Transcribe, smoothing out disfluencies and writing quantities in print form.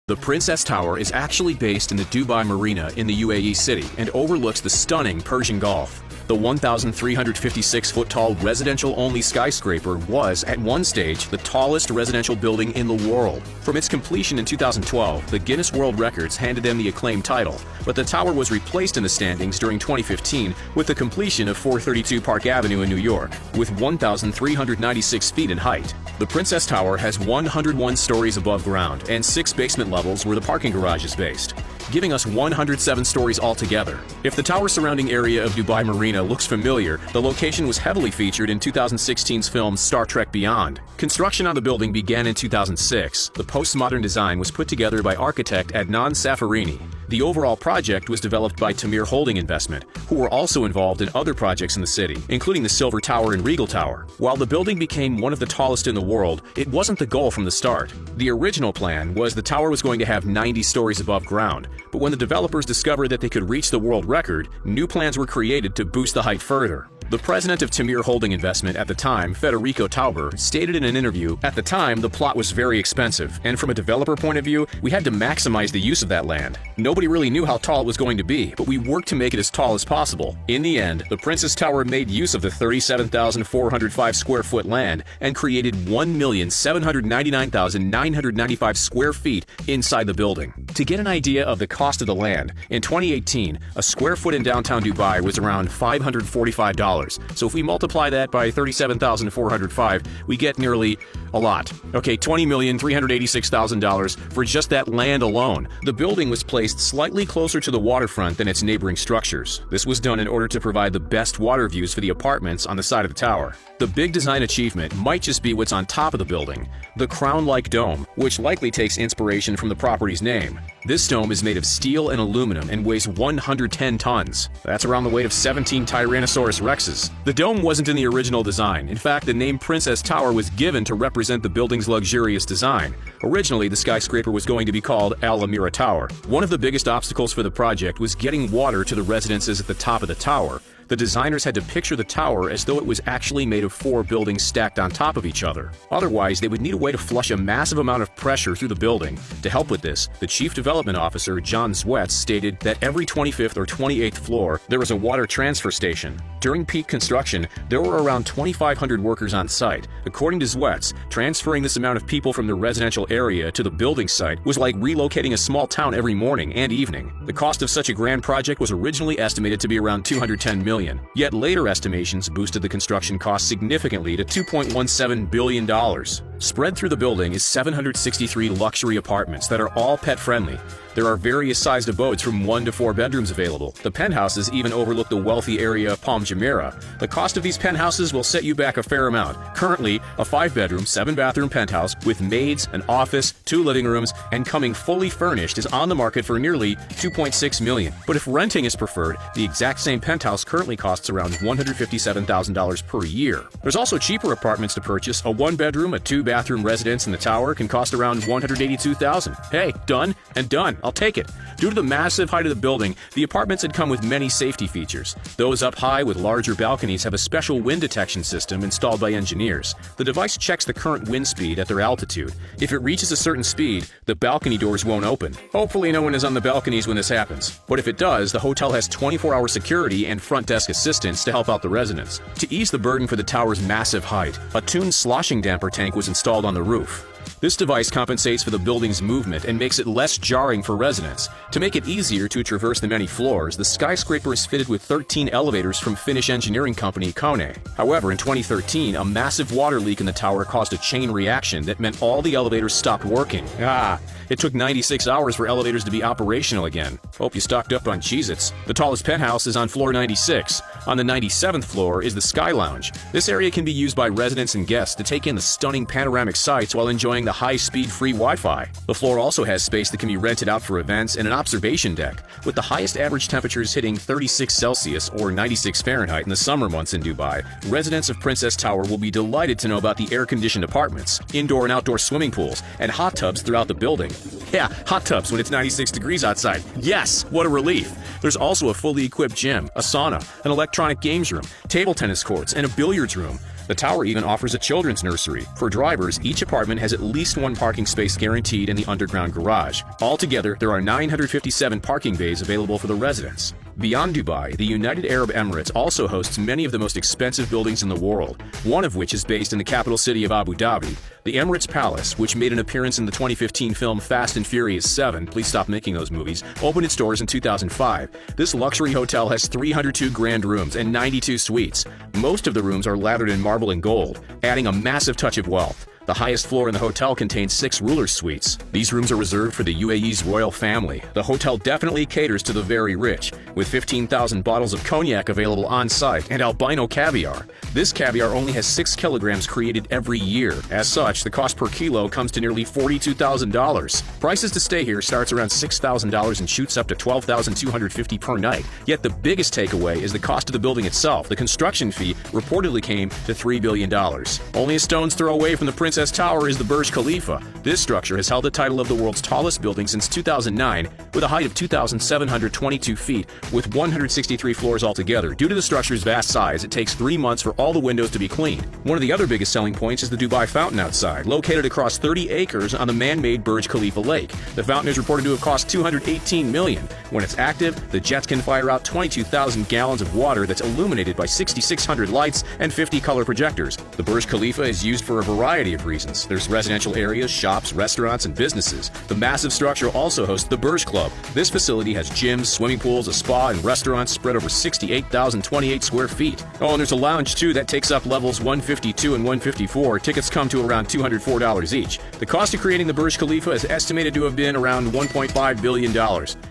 The Princess Tower is actually based in the Dubai Marina in the UAE city and overlooks the stunning Persian Gulf. The 1,356-foot-tall residential-only skyscraper was, at one stage, the tallest residential building in the world. From its completion in 2012, the Guinness World Records handed them the acclaimed title, but the tower was replaced in the standings during 2015 with the completion of 432 Park Avenue in New York, with 1,396 feet in height. The Princess Tower has 101 stories above ground and 6 basement levels where the parking garage is based, giving us 107 stories altogether. If the tower surrounding area of Dubai Marina looks familiar, the location was heavily featured in 2016's film Star Trek Beyond. Construction on the building began in 2006. The postmodern design was put together by architect Adnan Safarini. The overall project was developed by Tamir Holding Investment, who were also involved in other projects in the city, including the Silver Tower and Regal Tower. While the building became one of the tallest in the world, it wasn't the goal from the start. The original plan was the tower was going to have 90 stories above ground, but when the developers discovered that they could reach the world record, new plans were created to boost the height further. The president of Tamir Holding Investment at the time, Federico Tauber, stated in an interview, "At the time, the plot was very expensive, and from a developer point of view, we had to maximize the use of that land. Nobody really knew how tall it was going to be, but we worked to make it as tall as possible." In the end, the Princess Tower made use of the 37,405 square foot land and created 1,799,995 square feet inside the building. To get an idea of the cost of the land, in 2018, a square foot in downtown Dubai was around $545. So if we multiply that by 37,405, we get nearly a lot. Okay, $20,386,000 for just that land alone. The building was placed slightly closer to the waterfront than its neighboring structures. This was done in order to provide the best water views for the apartments on the side of the tower. The big design achievement might just be what's on top of the building, the crown-like dome, which likely takes inspiration from the property's name. This dome is made of steel and aluminum and weighs 110 tons. That's around the weight of 17 Tyrannosaurus Rexes. The dome wasn't in the original design. In fact, the name Princess Tower was given to represent the building's luxurious design. Originally, the skyscraper was going to be called Al Amira Tower. One of the biggest obstacles for the project was getting water to the residences at the top of the tower. The designers had to picture the tower as though it was actually made of 4 buildings stacked on top of each other. Otherwise, they would need a way to flush a massive amount of pressure through the building. To help with this, the Chief Development Officer, John Zwetz, stated that every 25th or 28th floor, there was a water transfer station. During peak construction, there were around 2,500 workers on site. According to Zwetz, transferring this amount of people from the residential area to the building site was like relocating a small town every morning and evening. The cost of such a grand project was originally estimated to be around $210 million. Yet later estimations boosted the construction cost significantly to $2.17 billion. Spread through the building is 763 luxury apartments that are all pet-friendly. There are various sized abodes from 1 to 4 bedrooms available. The penthouses even overlook the wealthy area of Palm Jumeirah. The cost of these penthouses will set you back a fair amount. Currently, a 5-bedroom, 7-bathroom penthouse with maids, an office, 2 living rooms, and coming fully furnished is on the market for nearly $2.6 million. But if renting is preferred, the exact same penthouse currently costs around $157,000 per year. There's also cheaper apartments to purchase. A 1-bedroom, a 2-bathroom residence in the tower can cost around $182,000. Hey, done and done. I'll take it. Due to the massive height of the building, the apartments had come with many safety features. Those up high with larger balconies have a special wind detection system installed by engineers. The device checks the current wind speed at their altitude. If it reaches a certain speed, the balcony doors won't open. Hopefully no one is on the balconies when this happens. But if it does, the hotel has 24-hour security and front desk assistance to help out the residents. To ease the burden for the tower's massive height, a tuned sloshing damper tank was installed on the roof. This device compensates for the building's movement and makes it less jarring for residents. To make it easier to traverse the many floors, the skyscraper is fitted with 13 elevators from Finnish engineering company Kone. However, in 2013, a massive water leak in the tower caused a chain reaction that meant all the elevators stopped working. It took 96 hours for elevators to be operational again. Hope you stocked up on Cheez-Its. The tallest penthouse is on floor 96. On the 97th floor is the Sky Lounge. This area can be used by residents and guests to take in the stunning panoramic sights while enjoying the high-speed free Wi-Fi. The floor also has space that can be rented out for events and an observation deck, with the highest average temperatures hitting 36 Celsius or 96 Fahrenheit in the summer months in Dubai. Residents of Princess Tower will be delighted to know about the air-conditioned apartments, indoor and outdoor swimming pools, and hot tubs throughout the building. Yeah, hot tubs when it's 96 degrees outside. Yes, what a relief. There's also a fully equipped gym, a sauna, an electric electronic games room, table tennis courts, and a billiards room. The tower even offers a children's nursery. For drivers, each apartment has at least one parking space guaranteed in the underground garage. Altogether, there are 957 parking bays available for the residents. Beyond Dubai, the United Arab Emirates also hosts many of the most expensive buildings in the world, one of which is based in the capital city of Abu Dhabi. The Emirates Palace, which made an appearance in the 2015 film Fast and Furious 7, please stop making those movies, opened its doors in 2005. This luxury hotel has 302 grand rooms and 92 suites. Most of the rooms are lathered in marble and gold, adding a massive touch of wealth. The highest floor in the hotel contains 6 ruler suites. These rooms are reserved for the UAE's royal family. The hotel definitely caters to the very rich, with 15,000 bottles of cognac available on site and albino caviar. This caviar only has 6 kilograms created every year. As such, the cost per kilo comes to nearly $42,000. Prices to stay here starts around $6,000 and shoots up to $12,250 per night. Yet the biggest takeaway is the cost of the building itself. The construction fee reportedly came to $3 billion. Only a stone's throw away from the Princess Tower is the Burj Khalifa. This structure has held the title of the world's tallest building since 2009, with a height of 2,722 feet, with 163 floors altogether. Due to the structure's vast size, it takes 3 months for all the windows to be cleaned. One of the other biggest selling points is the Dubai Fountain outside, located across 30 acres on the man-made Burj Khalifa Lake. The fountain is reported to have cost $218 million. When it's active, the jets can fire out 22,000 gallons of water that's illuminated by 6,600 lights and 50 color projectors. The Burj Khalifa is used for a variety of reasons. There's residential areas, shops, restaurants, and businesses. The massive structure also hosts the Burj Club. This facility has gyms, swimming pools, a spa, and restaurants spread over 68,028 square feet. Oh, and there's a lounge too that takes up levels 152 and 154. Tickets come to around $204 each. The cost of creating the Burj Khalifa is estimated to have been around $1.5 billion.